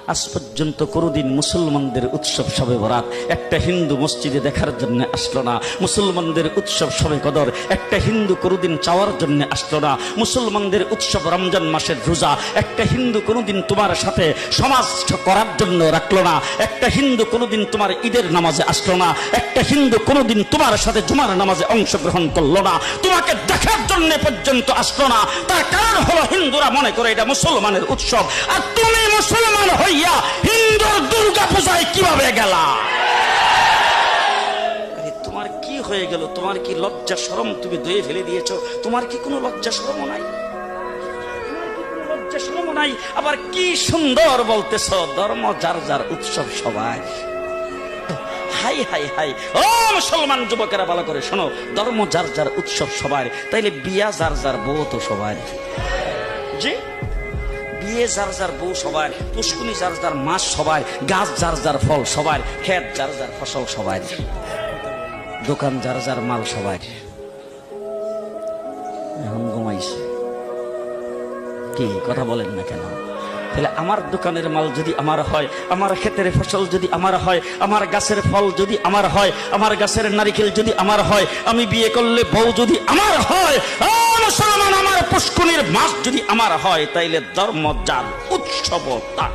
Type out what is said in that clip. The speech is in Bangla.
আজ পর্যন্ত কোনোদিন মুসলমানদের উৎসব শবে বরাত একটা হিন্দু মসজিদে দেখার জন্য আসলো না। মুসলমানদের উৎসব শবে কদর একটা হিন্দু কোনোদিন চাওয়ার জন্য আসলো না। মুসলমানদের উৎসব রমজান মাসের রোজা একটা হিন্দু কোনোদিন তোমার সাথে সমাজ করার জন্য রাখলো না। একটা হিন্দু কোনোদিন তোমার ঈদের নামাজে আসলো না। একটা হিন্দু কোনোদিন তোমার সাথে জুমার নামাজে অংশগ্রহণ করলো না, তোমাকে দেখার জন্য পর্যন্ত আসলো না। তার কারণ হলো হিন্দুরা মনে করে এটা মুসলমানের উৎসব, আর তুমি মুসলমান হইয়া হিন্দুর দুর্গা পূজায় কিভাবে গেলা? তোমার কি হয়ে গেল? তোমার কি লজ্জা শরম তুমি ধুয়ে ফেলে দিয়েছো? তোমার কি কোনো লজ্জা শরম নাই? লজ্জা শরম নাই? আবার কি সুন্দর বলতেছ, ধর্ম যার যার উৎসব সবাই। হাই হাই হাই, ও মুসলমান যুবকেরা ভালো করে শোনো, ধর্ম যার যার উৎসব সবার, তাইলে বিয়া যার যার বউ তো সবার। জি, বিয়ে যার যার বউ সবার, পুষ্কুনি যার যার মাস সবার, গাছ যার যার ফল সবার, ক্ষেত যার যার ফসল সবার, দোকান যার যার মাল সবার। এখন ঘুমাইছে কি কথা বলেন না কেন? তাহলে আমার দোকানের মাল যদি আমার হয়, আমার ক্ষেতের ফসল যদি আমার হয়, আমার গাছের ফল যদি আমার হয়, আমার গাছের নারিকেল যদি আমার হয়, আমি বিয়ে করলে বউ যদি আমার হয়, মুসলমান আমার পুষ্কুনির মাছ যদি আমার হয়, তাইলে ধর্ম যার উৎসব তার।